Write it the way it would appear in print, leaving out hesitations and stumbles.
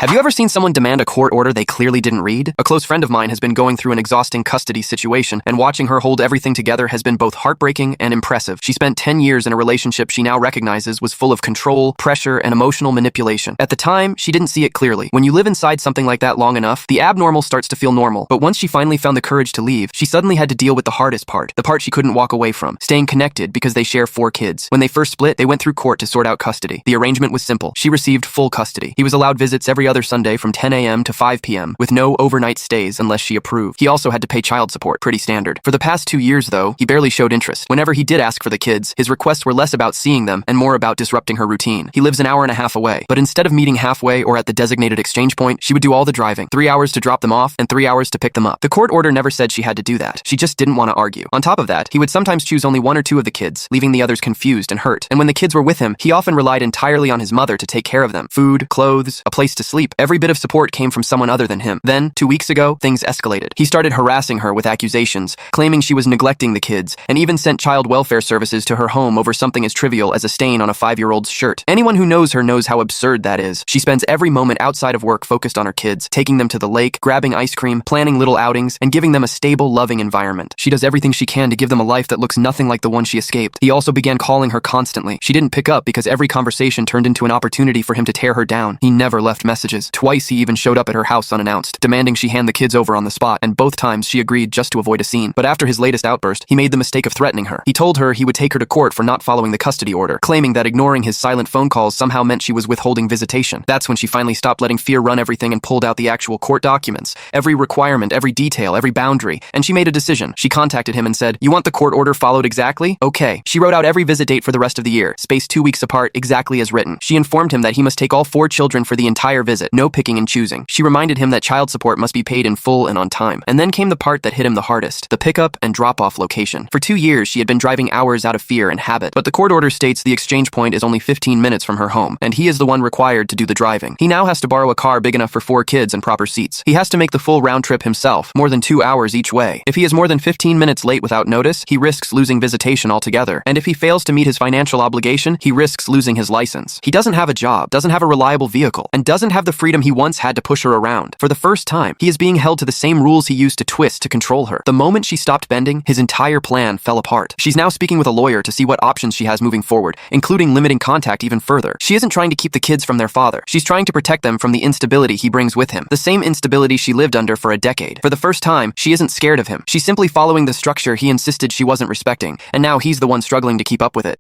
Have you ever seen someone demand a court order they clearly didn't read? A close friend of mine has been going through an exhausting custody situation, and watching her hold everything together has been both heartbreaking and impressive. She spent 10 years in a relationship she now recognizes was full of control, pressure, and emotional manipulation. At the time, she didn't see it clearly. When you live inside something like that long enough, the abnormal starts to feel normal. But once she finally found the courage to leave, she suddenly had to deal with the hardest part, the part she couldn't walk away from, staying connected because they share 4 kids. When they first split, they went through court to sort out custody. The arrangement was simple. She received full custody. He was allowed visits every other Sunday from 10 a.m. to 5 p.m. with no overnight stays unless she approved. He also had to pay child support, pretty standard. For the past 2 years, though, he barely showed interest. Whenever he did ask for the kids, his requests were less about seeing them and more about disrupting her routine. He lives an hour and a half away, but instead of meeting halfway or at the designated exchange point, she would do all the driving. 3 hours to drop them off and 3 hours to pick them up. The court order never said she had to do that. She just didn't want to argue. On top of that, he would sometimes choose only 1 or 2 of the kids, leaving the others confused and hurt. And when the kids were with him, he often relied entirely on his mother to take care of them. Food, clothes, a place to sleep. Every bit of support came from someone other than him. Then, 2 weeks ago, things escalated. He started harassing her with accusations, claiming she was neglecting the kids, and even sent child welfare services to her home over something as trivial as a stain on a 5-year-old's shirt. Anyone who knows her knows how absurd that is. She spends every moment outside of work focused on her kids, taking them to the lake, grabbing ice cream, planning little outings, and giving them a stable, loving environment. She does everything she can to give them a life that looks nothing like the one she escaped. He also began calling her constantly. She didn't pick up because every conversation turned into an opportunity for him to tear her down. He never left messages. Twice he even showed up at her house unannounced, demanding she hand the kids over on the spot, and both times she agreed just to avoid a scene. But after his latest outburst, he made the mistake of threatening her. He told her he would take her to court for not following the custody order, claiming that ignoring his silent phone calls somehow meant she was withholding visitation. That's when she finally stopped letting fear run everything and pulled out the actual court documents, every requirement, every detail, every boundary, and she made a decision. She contacted him and said, "You want the court order followed exactly? Okay." She wrote out every visit date for the rest of the year, spaced 2 weeks apart, exactly as written. She informed him that he must take all 4 children for the entire visit, no picking and choosing. She reminded him that child support must be paid in full and on time. And then came the part that hit him the hardest, the pickup and drop-off location. For 2 years, she had been driving hours out of fear and habit, but the court order states the exchange point is only 15 minutes from her home, and he is the one required to do the driving. He now has to borrow a car big enough for 4 kids and proper seats. He has to make the full round trip himself, more than 2 hours each way. If he is more than 15 minutes late without notice, he risks losing visitation altogether. And if he fails to meet his financial obligation, he risks losing his license. He doesn't have a job, doesn't have a reliable vehicle, and doesn't have the freedom he once had to push her around. For the first time, he is being held to the same rules he used to twist to control her. The moment she stopped bending, his entire plan fell apart. She's now speaking with a lawyer to see what options she has moving forward, including limiting contact even further. She isn't trying to keep the kids from their father. She's trying to protect them from the instability he brings with him. The same instability she lived under for a decade. For the first time, she isn't scared of him. She's simply following the structure he insisted she wasn't respecting, and now he's the one struggling to keep up with it.